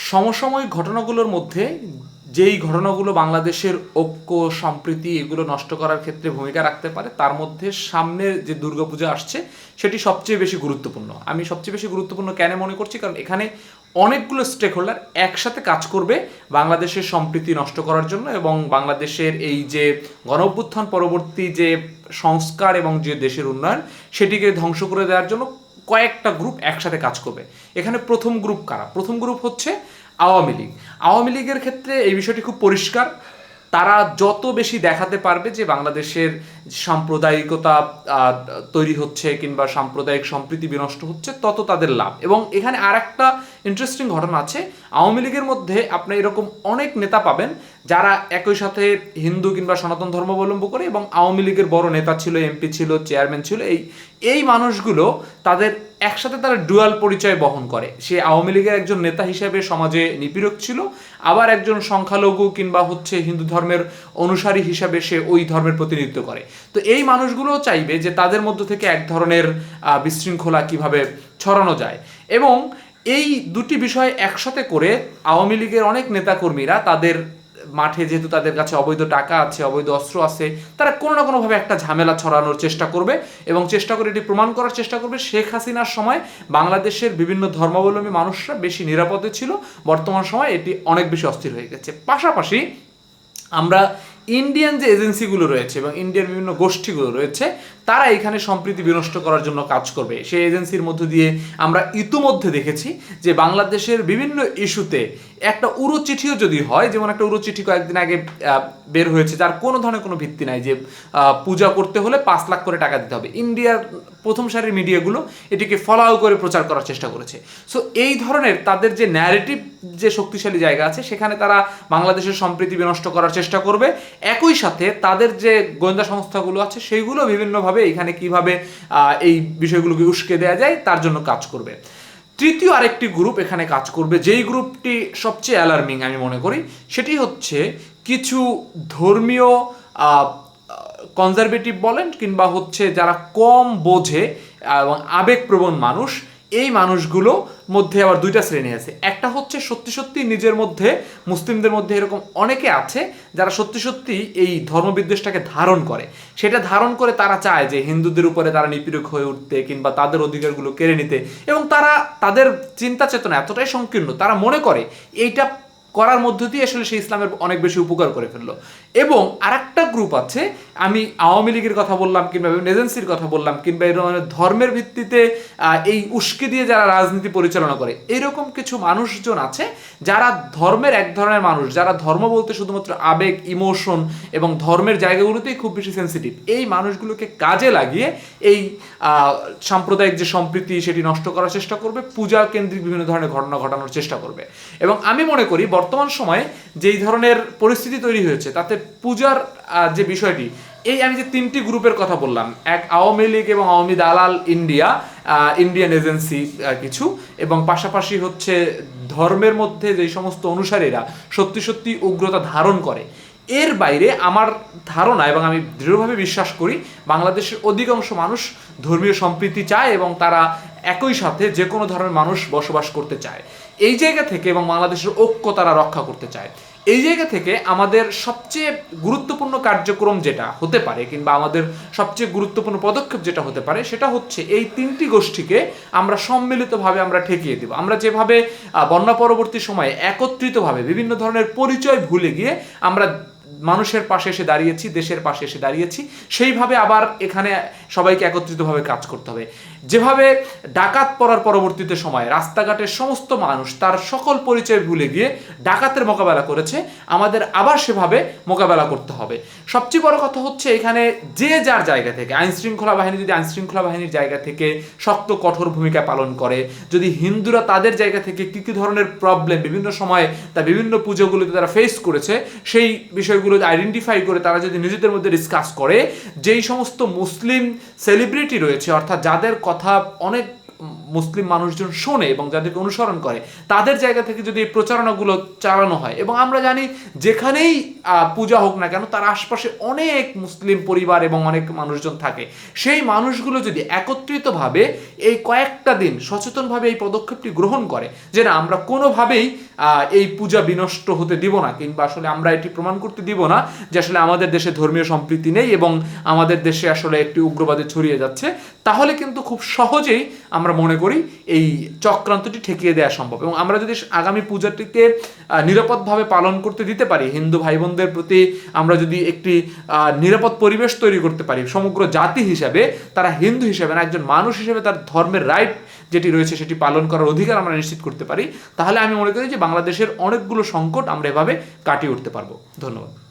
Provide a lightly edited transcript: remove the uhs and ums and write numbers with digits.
সমসাময়িক ঘটনাগুলোর মধ্যে যেই ঘটনাগুলো বাংলাদেশের ঐক্য সম্প্রীতি এগুলো নষ্ট করার ক্ষেত্রে ভূমিকা রাখতে পারে তার মধ্যে সামনের যে দুর্গাপূজা আসছে সেটি সবচেয়ে বেশি গুরুত্বপূর্ণ। আমি সবচেয়ে বেশি গুরুত্বপূর্ণ কেন মনে করছি, কারণ এখানে অনেকগুলো স্টেক হোল্ডার একসাথে কাজ করবে বাংলাদেশের সম্প্রীতি নষ্ট করার জন্য এবং বাংলাদেশের এই যে গণঅভ্যুত্থান পরবর্তী যে সংস্কার এবং যে দেশের উন্নয়ন সেটিকে ধ্বংস করে দেওয়ার জন্য কয়েকটা গ্রুপ একসাথে কাজ করবে। এখানে প্রথম গ্রুপ কারা? প্রথম গ্রুপ হচ্ছে আওয়ামী লীগ। আওয়ামী লীগের ক্ষেত্রে এই বিষয়টি খুব পরিষ্কার। তারা যত বেশি দেখাতে পারবে যে বাংলাদেশের সাম্প্রদায়িকতা তৈরি হচ্ছে কিংবা সাম্প্রদায়িক সম্প্রীতি বিনষ্ট হচ্ছে তত তাদের লাভ। এবং এখানে আর একটা ইন্টারেস্টিং ঘটনা আছে, আওয়ামী লীগের মধ্যে আপনি এরকম অনেক নেতা পাবেন যারা একই সাথে হিন্দু কিংবা সনাতন ধর্মাবলম্বন করে এবং আওয়ামী লীগের বড় নেতা ছিল, এমপি ছিল, চেয়ারম্যান ছিল। এই মানুষগুলো তাদের একসাথে তারা ডুয়াল পরিচয় বহন করে। সে আওয়ামী লীগের একজন নেতা হিসেবে সমাজে নিপীড়ক ছিল, আবার একজন সংখ্যালঘু কিংবা হচ্ছে হিন্দু ধর্মের অনুসারী হিসাবে সে ওই ধর্মের প্রতিনিধিত্ব করে। তো এই মানুষগুলোও চাইবে যে তাদের মধ্য থেকে এক ধরনের বিশৃঙ্খলা কিভাবে ছড়ানো যায়। এবং এই দুটি বিষয় একসাথে করে আওয়ামী লীগের অনেক নেতাকর্মীরা তাদের মাঠে, যেহেতু তাদের কাছে অবৈধ টাকা আছে, অবৈধ অস্ত্র আছে, তারা কোনো না কোনোভাবে একটা ঝামেলা ছড়ানোর চেষ্টা করবে এবং চেষ্টা করে এটি প্রমাণ করার চেষ্টা করবে শেখ হাসিনার সময় বাংলাদেশের বিভিন্ন ধর্মাবলম্বী মানুষরা বেশি নিরাপদে ছিল, বর্তমান সময় এটি অনেক বেশি অস্থির হয়ে গেছে। পাশাপাশি আমরা ইন্ডিয়ান যে এজেন্সিগুলো রয়েছে এবং ইন্ডিয়ার বিভিন্ন গোষ্ঠীগুলো রয়েছে তারা এখানে সম্প্রীতি বিনষ্ট করার জন্য কাজ করবে। সেই এজেন্সির মধ্য দিয়ে আমরা ইতিমধ্যে দেখেছি যে বাংলাদেশের বিভিন্ন ইস্যুতে একটা উড়ো চিঠিও যদি হয়, যেমন একটা উড়ো চিঠি কয়েকদিন আগে বের হয়েছে যার কোনো ধরনের কোনো ভিত্তি নাই, যে পূজা করতে হলে 5 লাখ করে টাকা দিতে হবে। ইন্ডিয়ার প্রথম সারির মিডিয়াগুলো এটিকে ফলাও করে প্রচার করার চেষ্টা করেছে। সো এই ধরনের তাদের যে ন্যারেটিভ যে শক্তিশালী জায়গা আছে সেখানে তারা বাংলাদেশের সম্প্রীতি বিনষ্ট করার চেষ্টা করবে। একই সাথে তাদের যে গোয়েন্দা সংস্থাগুলো আছে সেইগুলো বিভিন্নভাবে এখানে কিভাবে এই বিষয়গুলোকে উস্কে দেওয়া যায় তার জন্য কাজ করবে। তৃতীয় আরেকটি গ্রুপ এখানে কাজ করবে, যেই গ্রুপটি সবচেয়ে অ্যালার্মিং আমি মনে করি, সেটি হচ্ছে কিছু ধর্মীয় কনজারভেটিভ বলেন কিংবা হচ্ছে যারা কম বোঝে এবং আবেগপ্রবণ মানুষ। এই মানুষগুলো মধ্যে আবার দুইটা শ্রেণী আছে। একটা হচ্ছে সত্যি সত্যি নিজের মধ্যে, মুসলিমদের মধ্যে এরকম অনেকে আছে যারা সত্যি সত্যি এই ধর্মবিদ্বেষটাকে ধারণ করে। সেটা ধারণ করে তারা চায় যে হিন্দুদের উপরে তারা নিপীড়ক হয়ে উঠতে কিংবা তাদের অধিকারগুলো কেড়ে নিতে, এবং তাদের চিন্তা চেতনা এতটাই সংকীর্ণ, তারা মনে করে এইটা করার মধ্য দিয়ে আসলে সে ইসলামের অনেক বেশি উপকার করে ফেললো। এবং আরেকটা গ্রুপ আছে, আমি আওয়ামী লীগের কথা বললাম কিংবা এজেন্সির কথা বললাম কিংবা এরকম ধর্মের ভিত্তিতে এই উস্কে দিয়ে যারা রাজনীতি পরিচালনা করে, এরকম কিছু মানুষজন আছে যারা ধর্মের এক ধরনের মানুষ, যারা ধর্ম বলতে শুধুমাত্র আবেগ, ইমোশন এবং ধর্মের জায়গাগুলোতেই খুব বেশি সেন্সিটিভ। এই মানুষগুলোকে কাজে লাগিয়ে এই সাম্প্রদায়িক যে সম্প্রীতি সেটি নষ্ট করার চেষ্টা করবে, পূজা কেন্দ্রিক বিভিন্ন ধরনের ঘটনা ঘটানোর চেষ্টা করবে। এবং আমি মনে করি বর্তমান সময়ে যেই ধরনের পরিস্থিতি তৈরি হয়েছে তাতে পূজার যে বিষয়টি, এই আমি যে তিনটি গ্রুপের কথা বললাম, এক আওয়ামী লীগ এবং আওয়ামী দালাল ইন্ডিয়ান এজেন্সি কিছু, এবং পাশাপাশি হচ্ছে ধর্মের মধ্যে যেই সমস্ত অনুসারীরা সত্যি সত্যি উগ্রতা ধারণ করে, এর বাইরে আমার ধারণা এবং আমি দৃঢ়ভাবে বিশ্বাস করি বাংলাদেশের অধিকাংশ মানুষ ধর্মীয় সম্প্রীতি চায় এবং তারা একই সাথে যে কোনো ধরনের মানুষ বসবাস করতে চায়। এই জায়গা থেকে এবং বাংলাদেশের ঐক্য তারা রক্ষা করতে চায়। এই জায়গা থেকে আমাদের সবচেয়ে গুরুত্বপূর্ণ কার্যক্রম যেটা হতে পারে কিংবা আমাদের সবচেয়ে গুরুত্বপূর্ণ পদক্ষেপ যেটা হতে পারে সেটা হচ্ছে এই তিনটি গোষ্ঠীকে আমরা সম্মিলিতভাবে আমরা ঠেকিয়ে দেব। আমরা যেভাবে বন্যা পরবর্তী সময়ে একত্রিতভাবে বিভিন্ন ধরনের পরিচয় ভুলে গিয়ে আমরা মানুষের পাশে এসে দাঁড়িয়েছি, দেশের পাশে এসে দাঁড়িয়েছি, সেইভাবে আবার এখানে সবাইকে একত্রিতভাবে কাজ করতে হবে। যেভাবে ডাকাত পড়ার পরবর্তীতে সময় রাস্তাঘাটের সমস্ত মানুষ তার সকল পরিচয় ভুলে গিয়ে ডাকাতের মোকাবেলা করেছে, আমাদের আবার সেভাবে মোকাবেলা করতে হবে। সবচেয়ে বড় কথা হচ্ছে এখানে যে যার জায়গা থেকে, আইনশৃঙ্খলা বাহিনী যদি আইনশৃঙ্খলা বাহিনীর জায়গা থেকে শক্ত কঠোর ভূমিকা পালন করে, যদি হিন্দুরা তাদের জায়গা থেকে কী কী ধরনের প্রবলেম বিভিন্ন সময় তা বিভিন্ন পুজোগুলোতে তারা ফেস করেছে সেই বিষয়গুলো আইডেন্টিফাই করে তারা যদি নিজেদের মধ্যে ডিসকাস করে, যেই সমস্ত মুসলিম সেলিব্রিটি রয়েছে অর্থাৎ যাদের কথা অনেক মুসলিম মানুষজন শোনে এবং যাদেরকে অনুসরণ করে, তাদের জায়গা থেকে যদি এই প্রচারণাগুলো চালানো হয়, এবং আমরা জানি যেখানেই পূজা হোক না কেন তার আশপাশে অনেক মুসলিম পরিবার এবং অনেক মানুষজন থাকে, সেই মানুষগুলো যদি একত্রিতভাবে এই কয়েকটা দিন সচেতনভাবে এই পদক্ষেপটি গ্রহণ করে যে না, আমরা কোনোভাবেই এই পূজা বিনষ্ট হতে দিব না, কিংবা আসলে আমরা এটি প্রমাণ করতে দিব না যে আসলে আমাদের দেশে ধর্মীয় সম্প্রীতি নেই এবং আমাদের দেশে আসলে একটি উগ্রবাদে ছড়িয়ে যাচ্ছে, তাহলে কিন্তু খুব সহজেই আমরা মনে করি এই চক্রান্তটি ঠেকিয়ে দেওয়া সম্ভব। এবং আমরা যদি আগামী পূজাটিকে নিরাপদভাবে পালন করতে দিতে পারি, হিন্দু ভাই বোনদের প্রতি আমরা যদি একটি নিরাপদ পরিবেশ তৈরি করতে পারি, সমগ্র জাতি হিসাবে, তারা হিন্দু হিসেবে না, একজন মানুষ হিসেবে তার ধর্মের রাইট যেটি রয়েছে সেটি পালন করার অধিকার আমরা নিশ্চিত করতে পারি, তাহলে আমি মনে করি যে বাংলাদেশের অনেকগুলো সংকট আমরা এভাবে কাটিয়ে উঠতে পারবো। ধন্যবাদ।